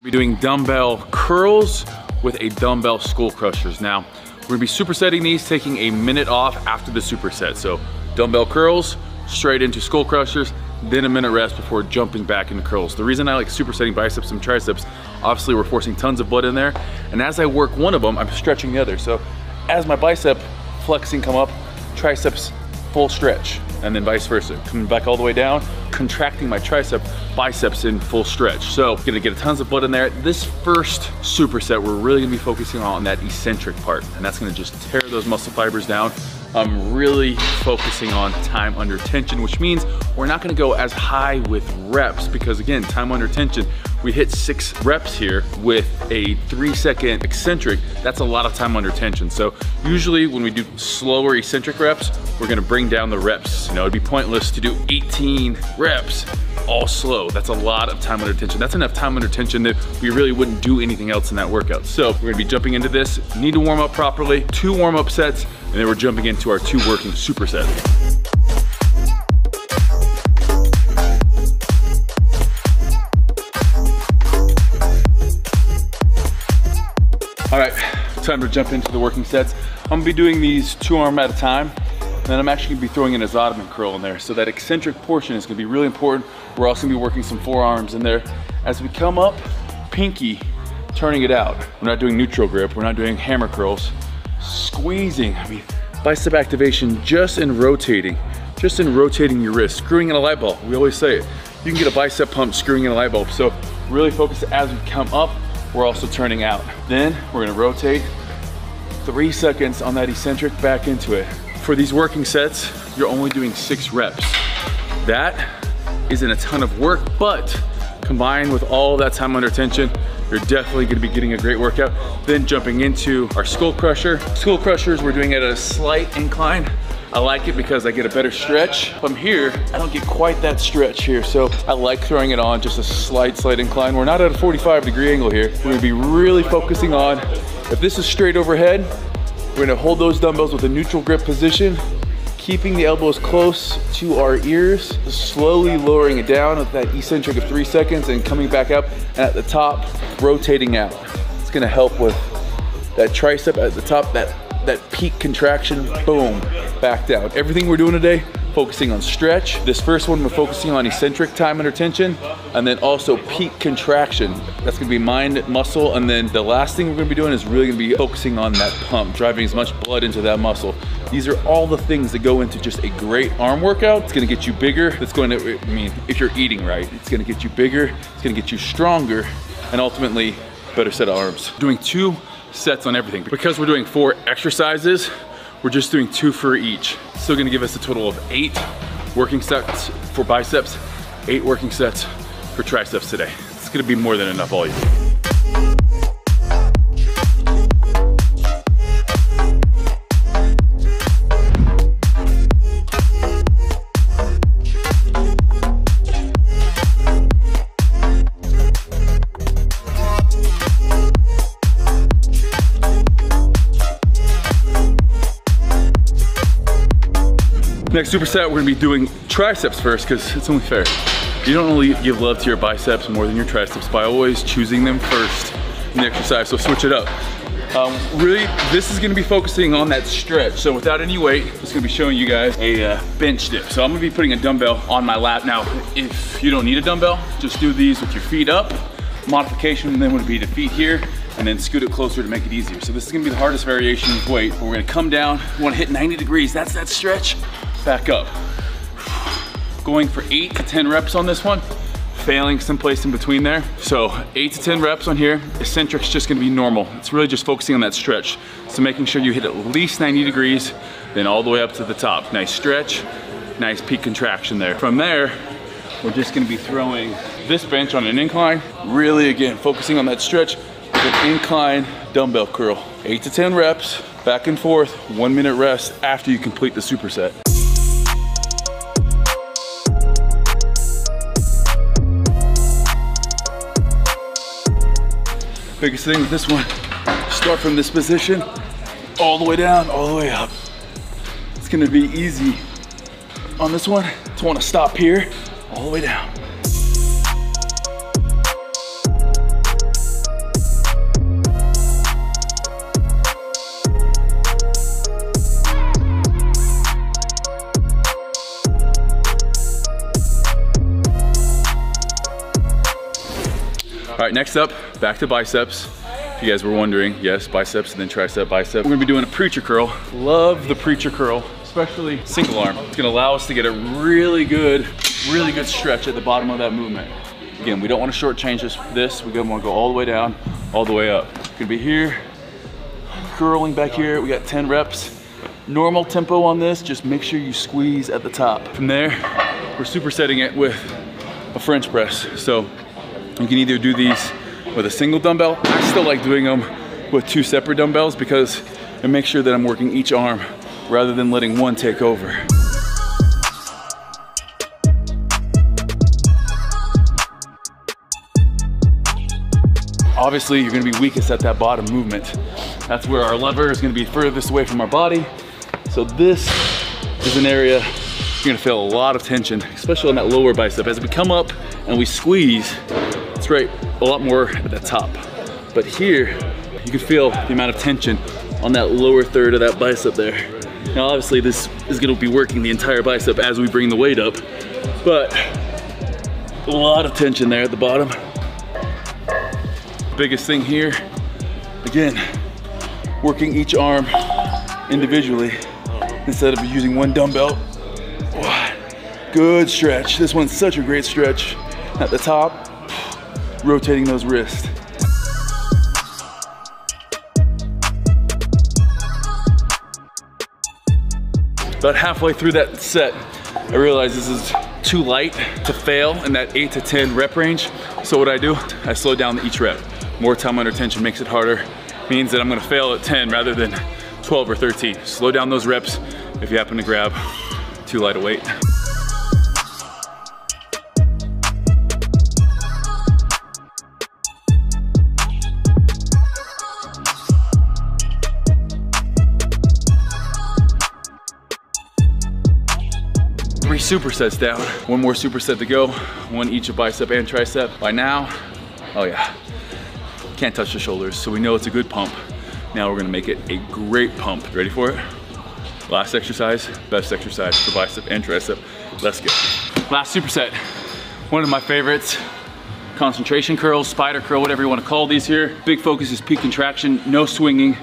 We're doing dumbbell curls with a dumbbell skull crushers. Now, we're gonna be supersetting these, taking a minute off after the superset. So dumbbell curls, straight into skull crushers, then a minute rest before jumping back into curls. The reason I like supersetting biceps and triceps, obviously we're forcing tons of blood in there. And as I work one of them, I'm stretching the other. So as my bicep flexing come up, triceps full stretch, and then vice versa. Coming back all the way down, contracting my tricep, biceps in full stretch. So gonna get tons of blood in there. This first superset, we're really gonna be focusing on that eccentric part, and that's gonna just tear those muscle fibers down. I'm really focusing on time under tension, which means we're not gonna go as high with reps because again, time under tension, we hit 6 reps here with a 3-second eccentric. That's a lot of time under tension. So usually when we do slower eccentric reps, we're gonna bring down the reps. You know, it'd be pointless to do 18 reps all slow. That's a lot of time under tension. That's enough time under tension that we really wouldn't do anything else in that workout. So we're gonna be jumping into this. Need to warm up properly, 2 warm-up sets, and then we're jumping into our 2 working supersets. All right, time to jump into the working sets. I'm gonna be doing these 2 arm at a time, and then I'm actually gonna be throwing in a Ottoman curl in there. So that eccentric portion is gonna be really important. We're also gonna be working some forearms in there. As we come up, pinky, turning it out. We're not doing neutral grip, we're not doing hammer curls. Squeezing, I mean, bicep activation just in rotating your wrist, screwing in a light bulb. We always say it. You can get a bicep pump screwing in a light bulb. So really focus as we come up, we're also turning out. Then we're gonna rotate 3 seconds on that eccentric back into it. For these working sets, you're only doing 6 reps. That isn't a ton of work, but combined with all that time under tension, you're definitely gonna be getting a great workout. Then jumping into our skull crusher. Skull crushers, we're doing it at a slight incline. I like it because I get a better stretch. From here, I don't get quite that stretch here, so I like throwing it on just a slight incline. We're not at a 45-degree angle here. We're gonna be really focusing on, if this is straight overhead, we're gonna hold those dumbbells with a neutral grip position, keeping the elbows close to our ears, slowly lowering it down at that eccentric of 3 seconds and coming back up, and at the top, rotating out. It's gonna help with that tricep at the top, that peak contraction, boom, back down. Everything we're doing today, focusing on stretch. This first one, we're focusing on eccentric time under tension, and then also peak contraction. That's gonna be mind, muscle, and then the last thing we're gonna be doing is really gonna be focusing on that pump, driving as much blood into that muscle. These are all the things that go into just a great arm workout. It's gonna get you bigger. It's going to, I mean, if you're eating right, it's gonna get you bigger, it's gonna get you stronger, and ultimately, better set of arms. Doing 2 sets on everything. Because we're doing 4 exercises, we're just doing 2 for each. Still gonna give us a total of 8 working sets for biceps, 8 working sets for triceps today. It's gonna be more than enough volume. Next superset, we're gonna be doing triceps first because it's only fair. You don't only give love to your biceps more than your triceps by always choosing them first in the exercise, so switch it up. Really, this is gonna be focusing on that stretch. So without any weight, it's gonna be showing you guys a bench dip. So I'm gonna be putting a dumbbell on my lap. Now, if you don't need a dumbbell, just do these with your feet up. Modification then would be to feet here, and then scoot it closer to make it easier. So this is gonna be the hardest variation of weight. We're gonna come down, we wanna hit 90 degrees. That's that stretch. Back up. Going for 8 to 10 reps on this one, failing someplace in between there. So 8 to 10 reps on here. Eccentric's just gonna be normal. It's really just focusing on that stretch. So making sure you hit at least 90 degrees, then all the way up to the top. Nice stretch, nice peak contraction there. From there, we're just gonna be throwing this bench on an incline. Really, again, focusing on that stretch with an incline dumbbell curl. 8 to 10 reps, back and forth, 1 minute rest after you complete the superset. Biggest thing with this one, start from this position, all the way down, all the way up. It's gonna be easy on this one to wanna stop here, all the way down. right, next up, back to biceps. If you guys were wondering, yes, biceps and then tricep, bicep. We're gonna be doing a preacher curl. Love the preacher curl, especially single arm. It's gonna allow us to get a really good stretch at the bottom of that movement. Again, we don't wanna shortchange this. We wanna go all the way down, all the way up. It's gonna be here, curling back here. We got 10 reps. Normal tempo on this, just make sure you squeeze at the top. From there, we're supersetting it with a French press. So you can either do these with a single dumbbell. I still like doing them with 2 separate dumbbells because it makes sure that I'm working each arm rather than letting one take over. Obviously, you're gonna be weakest at that bottom movement. That's where our lever is gonna be furthest away from our body. So this is an area you're gonna feel a lot of tension, especially on that lower bicep. As we come up and we squeeze, it's right a lot more at the top. But here, you can feel the amount of tension on that lower third of that bicep there. Now obviously this is gonna be working the entire bicep as we bring the weight up, but a lot of tension there at the bottom. Biggest thing here, again, working each arm individually instead of using one dumbbell. Good stretch. This one's such a great stretch at the top, rotating those wrists. About halfway through that set, I realized this is too light to fail in that 8 to 10 rep range. So what I do, I slow down each rep. More time under tension makes it harder. Means that I'm gonna fail at 10 rather than 12 or 13. Slow down those reps if you happen to grab too light a weight. Three supersets down. One more superset to go. One each of bicep and tricep. By now, oh yeah, can't touch the shoulders, so we know it's a good pump. Now we're gonna make it a great pump. Ready for it? Last exercise, best exercise for bicep and tricep. Let's go. Last superset, one of my favorites. Concentration curls, spider curl, whatever you wanna call these here. Big focus is peak contraction, no swinging.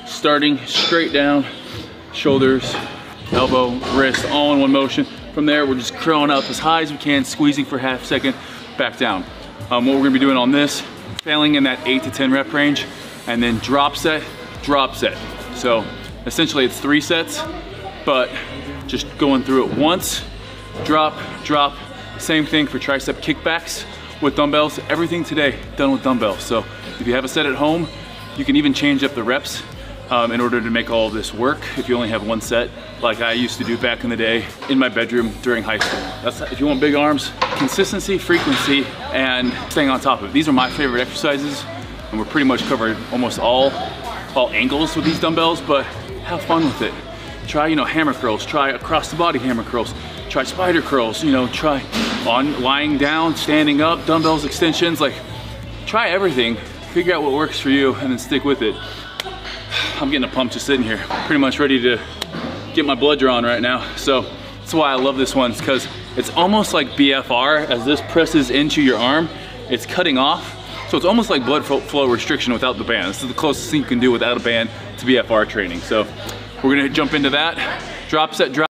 Starting straight down, shoulders, elbow, wrist, all in one motion. From there, we're just curling up as high as we can, squeezing for half a second, back down. What we're gonna be doing on this, failing in that 8 to 10 rep range, and then drop set, drop set. So essentially it's 3 sets, but just going through it once, drop, drop. Same thing for tricep kickbacks with dumbbells. Everything today done with dumbbells. So if you have a set at home, you can even change up the reps in order to make all of this work if you only have one set, like I used to do back in the day in my bedroom during high school. That's, if you want big arms, consistency, frequency, and staying on top of it. These are my favorite exercises, and we're pretty much covered almost all angles with these dumbbells, but have fun with it. Try, hammer curls, try across the body hammer curls, try spider curls, try on lying down, standing up, dumbbells, extensions, like try everything, figure out what works for you, and then stick with it. I'm getting a pump just sitting here, pretty much ready to get my blood drawn right now. So that's why I love this one, because it's almost like BFR. As this presses into your arm, it's cutting off. So it's almost like blood flow restriction without the band. This is the closest thing you can do without a band to BFR training. So we're gonna jump into that. Drop set, drop.